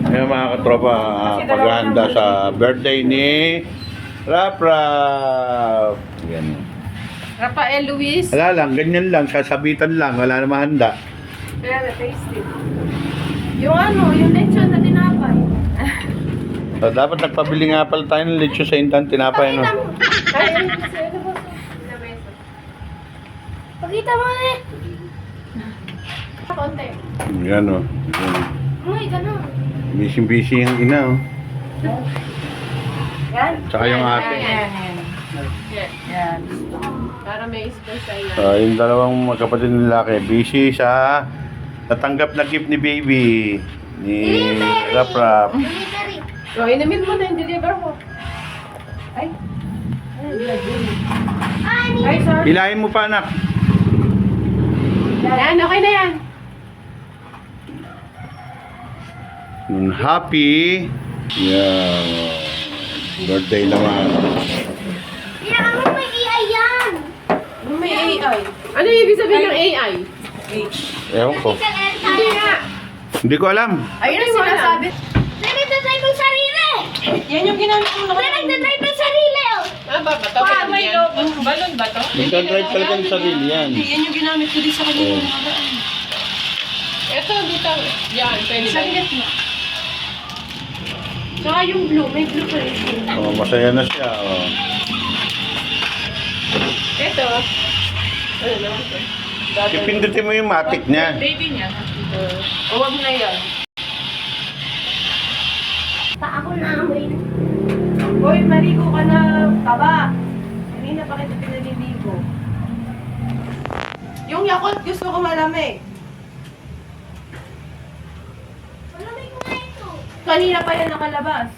Ngayon mga katropa, paghahanda sa birthday ni Rap Rap. Yan. Rafael Luis. Wala lang, ganyan lang, sasabitan lang, wala namang handa. Kaya na-tasty. Yung ano, yung lechon na tinapay. So, dapat nagpabili nga pala tayo ng lechon sa Intan tinapay, no? Ay, ano kasi, ano ba? Pakita mo eh. Konti. Yan, o. Uy, gano'n. Busy-busy yung ina, o. Yan. Tsaka yung ate. Yan. Para may space sa'yo. Yung dalawang magkapatid ng lalaki, busy sa natanggap na gift ni baby, ni Rap Rap. So, inamin mo na yung deliver ko. Ay. Ay, sorry. Hilahin mo pa, anak. Yan, okay na yan. Happy. Yan. Birthday naman. Ano may AI? Ano yung ibig sabihin ng AI? Ewan ko. Hindi nga. Hindi ko alam. Ayun ang sinasabi. Nagtatry ng sarili! Yan yung ginamit mo naman. Nagtatry ng sarili! Ah, ba to? Balon ba to? Magdadrive talaga ng sarili yan. Yan yung ginamit ko din sa kanya Oh. ng nakaraan. Ito, dito. Yan, pwede ba? Sa gitna. Saka yung blue, may blue pa rin. Oh, masaya na siya. Oh. Ito. Ano naman ito? Ipindutin mo yung matic niya. Baby niya. O, wag na yan. Pa ako na amoy. Hoy, maligo ka na. Taba. Kanina pa kita pinaliligo. Yung Yakult, gusto ko malamig. Malamig mo na ito. Kanina pa yan nakalabas.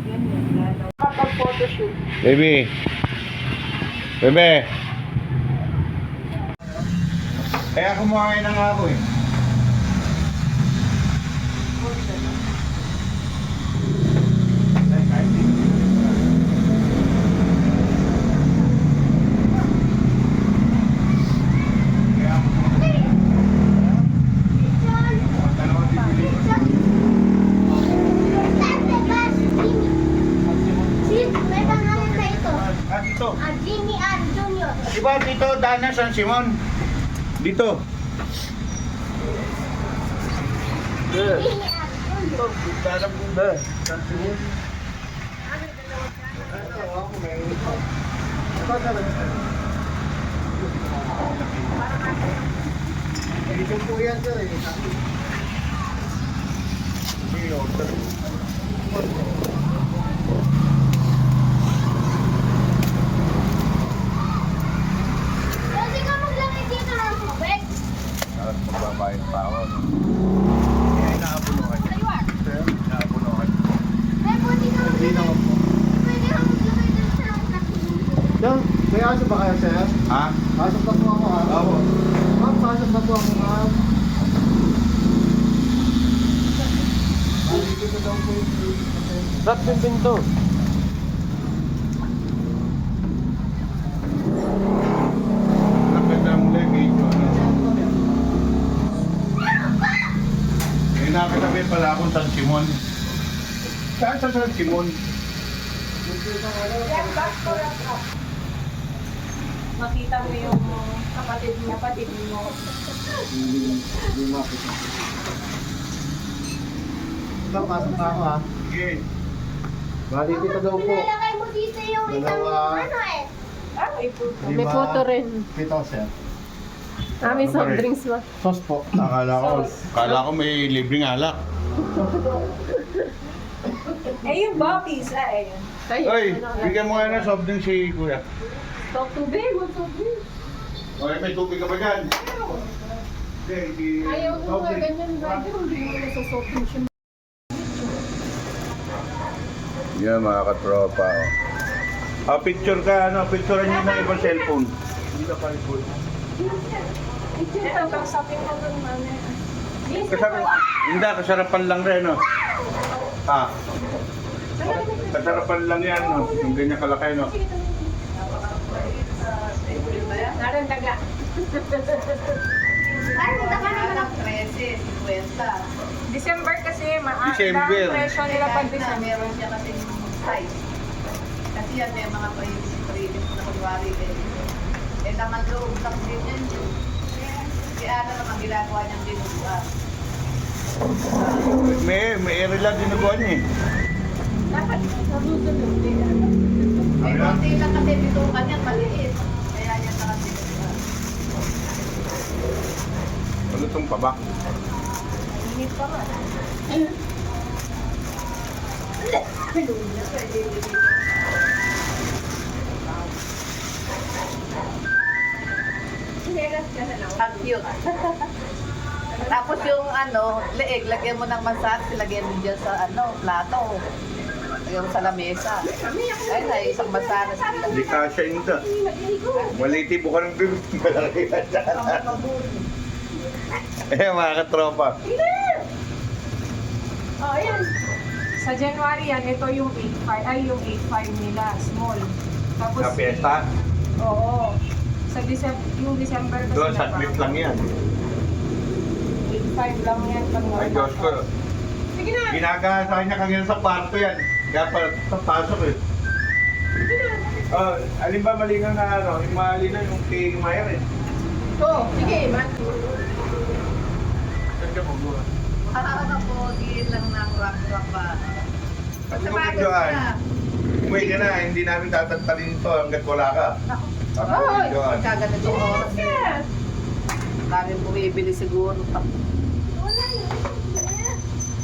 Yan yan. Lalo. Kapag photoshoot. Baby. Bebe. Kaya kumuhain na nga ako eh. May pangalan na ito. Dito. Jimmy R. Jr. Diba dito, Dana San Simon? Dito. Jimmy R. Jr. Dito po yan, sir. Pwede ka maglagay dito ng tubig. At magbabayad pa ako. Kaya inaabunuhan. Saliwar. Inaabunuhan. May pwede ka maglagay. Pwede ka maglagay dito sa Dong, may aso ba kayo, sir? Ha? Pasok na po ako, ha? Oo. Ma'am, pasok na po ako, ma'am. Dito na daw po yung Rap yung pinto. Ang ganda ng luggage. May nakatabi pala akong San Simon. Saan sa San Simon? Makita mo yung kapatid mo. Hindi makita. Dong, pasok na ako, ha? Sige. Bali, dito daw po. Nilalagay mo dito yung isang Dalawa. ano eh. Ah, may puto. Lima. May puto rin. Pito, sir. Ah, may Ano soft ba rin? drinks ba? Sauce po. Akala ko may libreng alak. Yung boppies, ayun. Ay, Hoy, ano, bigyan mo nga ng soft drink si Kuya. Talk tubig, wag tubig. Hoy, may tubig ka ba dyan? Hindi, Ayaw ko soft nga drink. ganyan, brother. Hindi mo na sa soft drinks yung Yan mga katropa. Picture ka, picturean nyo ng ibang cellphone. Hindi ka palipod. Ito, kausapin ko doon, mami. Hindi, kasarapan lang rin, no? Kasarapan lang yan, no? Yung ganyan kalaki, no? Naroon daga. Ay, punta ka naman ako. December. Iba ang presyo nila pag December. Meron siya kasi size. Kasi yan may mga previous na kunwari eh naman loob lang din yan. Kaya ano naman ginagawa niyang dinuguan. May ere lang ginagawa niya eh. Dapat sa susunod din. Eh, konti lang kasi dito kanyang maliit. Kaya yan nakasinuguan. Malutong pa ba? Init pa nga. Ang cute. Tapos yung leeg, lagyan mo ng massage, lagyan mo dyan sa plato. Yung sa lamesa. Ay na, isang massage. Hindi kasya yun ito. Malitibo ka ng bibig. Malaki ka dyan. Mga katropa. Oh, ayan. Sa January yan, ito yung 8.5, ay yung 8.5 nila, small. Tapos, Sa piyesta? oo. Sa yung December kasi Doon, sa clip lang yan. 8.5 lang yan. Pag Ay, Diyos ko. Sige na. Ginagasahin niya kanina sa kwarto yan. Kaya pa papasok eh. Oh, alin ba mali nga na yung mali na yung kay Mayer eh. Oo, sige, man. Saan ka magbuha? Po, diin lang ng rock ba. Sabi Sa ko bagay Pindoan, na. umuwi ka na, hindi namin tatantalin ito hanggat wala ka. Sabi ko Oy! Pindoan. Kaganitong oras eh. Yes. Daming bumibili siguro.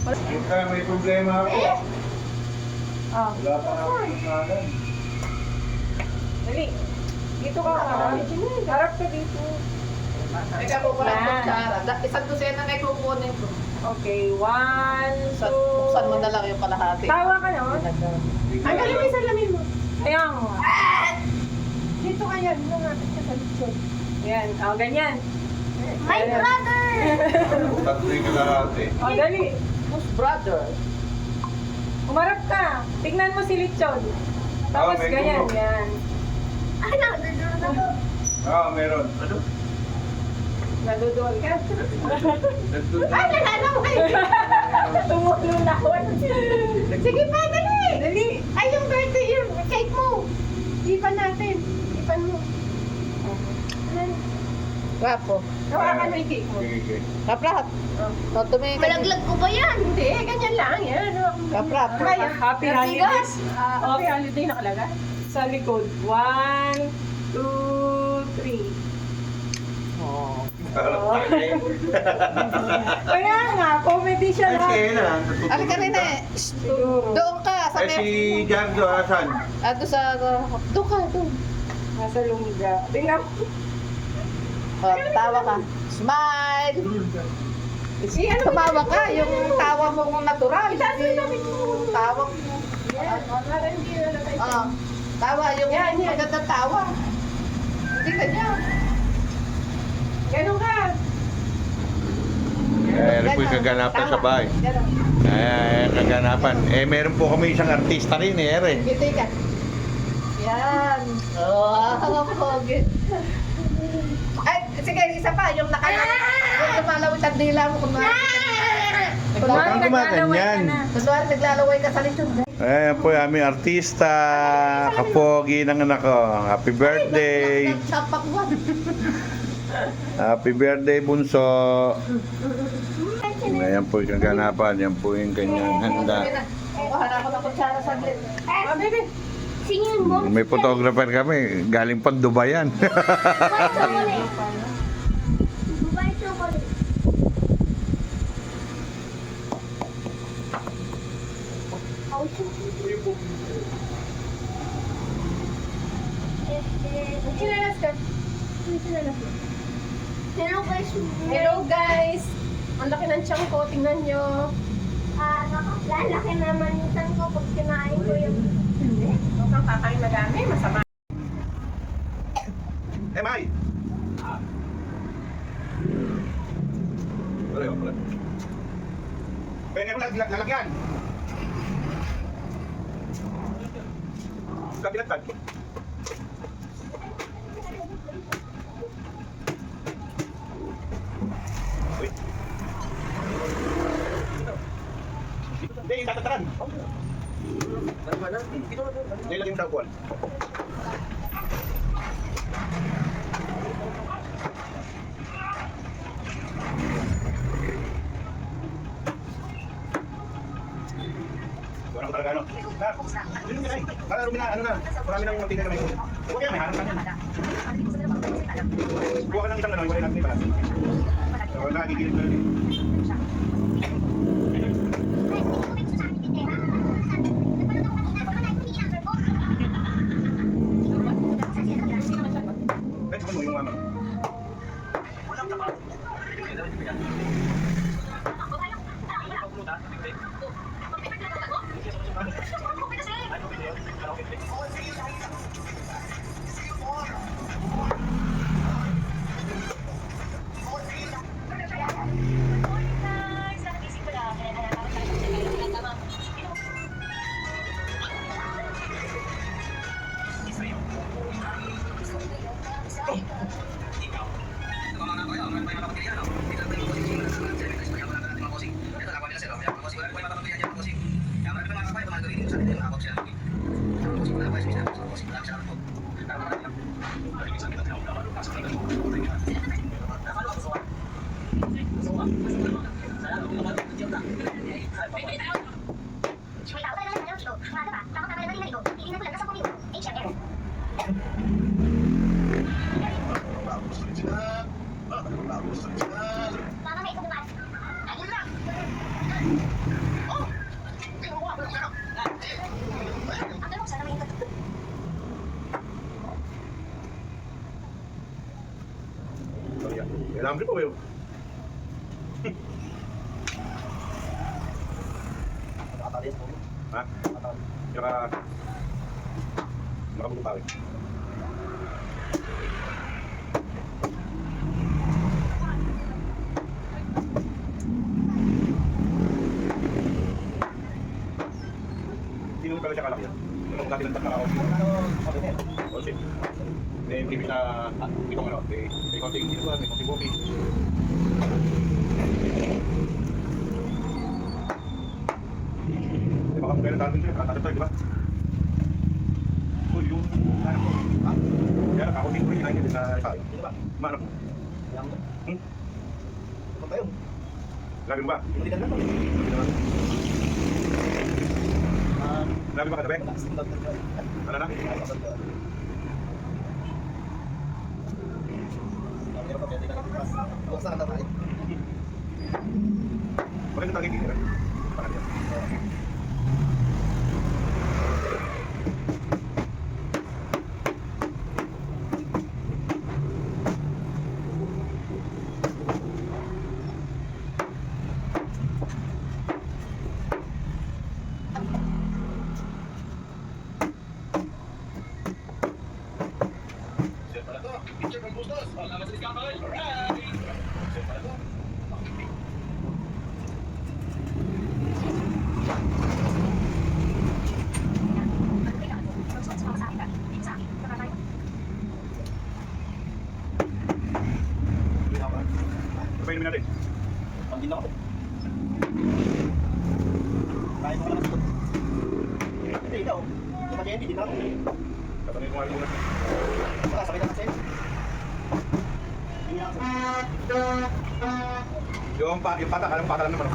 Punta, may problema ako. Oh, Wala pa nga ako kanan. dali. Dito ka, harap ka dito. Teka po pala Yan. kutsara. Isang dosena na ikukunin ko. Okay, 1, 2. Buksan mo na lang yung kalahati. Tawa ka no? Ang galing mo sa lamin mo. Ayan mo. Dito ka yan. Lumapit ka sa litsyon. Ayan. O, ganyan. My brother! Tatlo yung kalahati. O, dali. Who's brother? Umarap ka. Tignan mo si litsyon. Tapos may ganyan. gulong. Yan. Ay, nakaduduro na to. Oo, meron. Ano? Nadudol ka. Nandun. Ay, nalalaway! Tumulo na ako. Sige pa, dali. Dali. Ay, yung birthday, yung cake mo. Ipan natin. Ipan mo. Gwapo. Hawakan mo yung cake mo. Sige. Kaprap. So, tumingin ka. Malaglag ko ba yan? Hindi, ganyan lang. Yan. Kaprap. Happy holidays. Happy holiday nakalagay. Sa likod. 1, 2, 3. Oh. Kaya nga, comedy siya Ay, lahat. siya na. Alika rin eh. Siguro. Doon ka. Sa Ay, si Jardo, asan? Doon ka, doon. Nasa lumiga. Tingnan mo. Oh, tawa ka. Smile! Si ano? Tumawa ka, yung tawa mo kung natural. Yung tawa mo. Oh, tawa, yung Yan, yan. magandang tawa. Hindi ka niya. Ganun ka. Eh, po yung kaganapan sa bahay. Ganon. Kaganapan. Eh, meron po kami isang artista rin eh, Ere. Ngiti ka. Yan. Oh, pogi. Ay, sige, isa pa. Yung lumalawit ang dila mo. Kunwari Saan gumaganyan? naglalaway ka sa lechon. Ayan po yung aming artista, kapogi ng anak ko. Happy birthday! Sapakwan. Happy birthday, bunso! Ayan po yung kaganapan, yan po yung kanyang handa. Hanap ko ng kutsara sa glit. Ah, baby. Singin mo. May photographer kami, galing pang Dubai yan. Dubai chocolate. Sinalas ka. Hello guys. Hello guys. Ang laki ng tiyan ko. Tingnan nyo. Lalaki naman yung tan ko pag kinain ko yung... Hindi. Huwag kang kakain madami. Masama. Eh, Mai! Wala. Pwede mo lalagyan. Kapilatad. Uy. tatataran. Nilagay mo sa upuan. Wala ko talaga ano. Para rumi na, ano na. Marami nang mantika na may kulit. Huwag kaya may hanap ka niyan. Buha ka ng isang ano, iwalay natin pala. So, nakagigilid ko rin. Kahit mo yung mama. Kailangan rin po yun. Ha? Tsaka nakabulong pa rin. Sino pala siya kalaki yan? Yung dati ng tatakaw. O shit. May previous na itong ano, may konting sinusuan, may konting buki. Baka kung kailan natin siya, nakatatatag, di ba? So, yung hanap ko. Ha? Kaya nakakunting ko rin, kinain din na isain. Sino ba? Manap mo. Ano tayo? Labi mo ba? Hindi ka naman. Labi ba katabi? Ano na? Bakit ito tagiging? Bakit yan? Painumin natin. Pangin ako. Kaya mo lang ito. Hindi, ikaw. Tumatay hindi na ako. Tatanungin ko nga rin muna. Baka sakit na kasi. Yung pata, alam pata lang naman.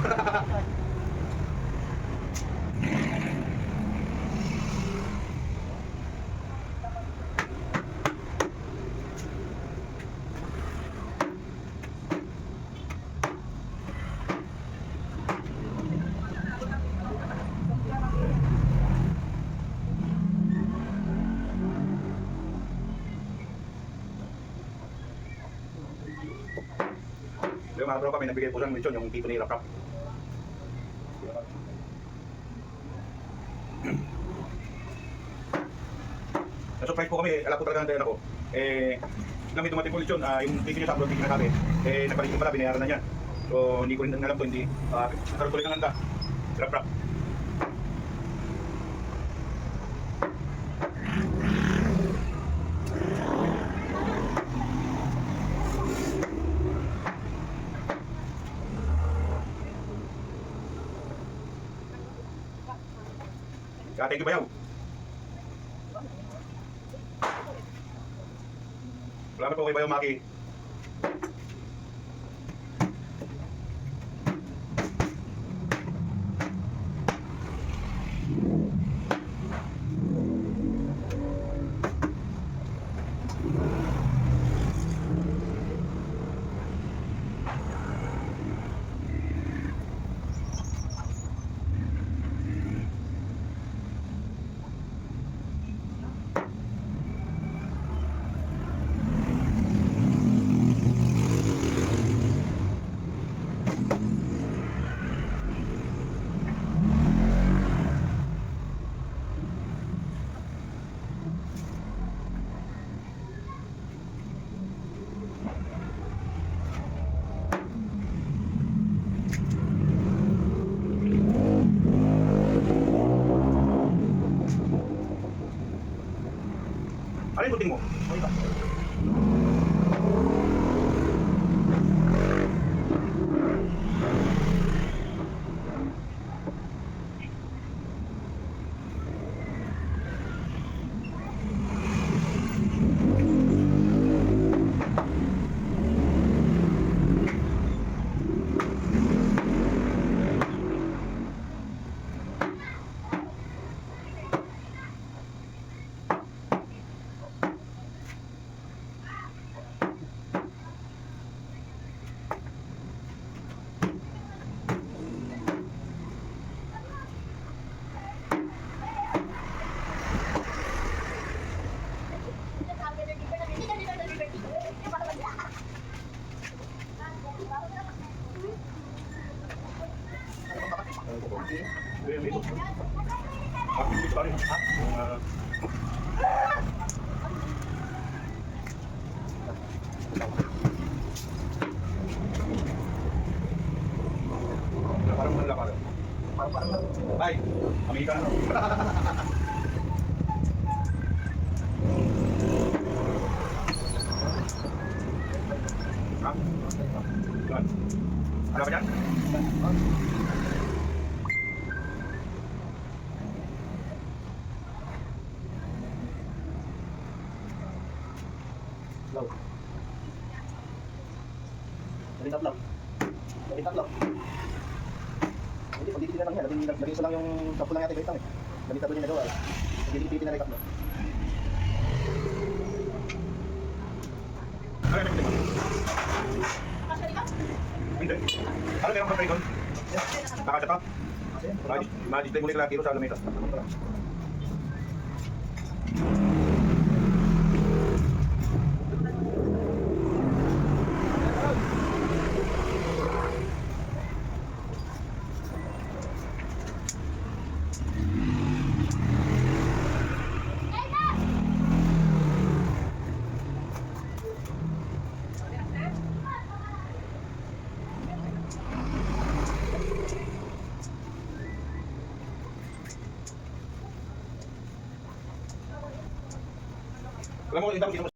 Yung mga tropa, may nagbigay po siyang lechon, yung tipo ni Rap-Rap. Na-surprise po kami, alam ko talaga ng ako. Nang may dumating po lechon, yung tipo niya sa upload, hindi kinakabi. Nagpalit ko pala, binayaran na niya. So, hindi ko rin alam po, hindi. Nagkaroon tuloy ng handa. Rap-Rap. Thank you, Bayaw. Salamat po kay Bayaw Maki. Ano yung buting mo? Okay ba? Parang wala pa. Ay, Amerikano. Ha? Yan. Ano ba yan? Low. Galing tatlo. Galing tatlo. Hindi, pag dito na lang yan. Laging isa lang yung tapo lang yata yung galit lang eh. Galing tatlo yung nagawa. Hindi na rin tatlo. Ano yung buting mo? Hindi. Ano meron ka kayo doon? Nakasya pa? Ma-display mo nila kilo sa alameta. Alam mo,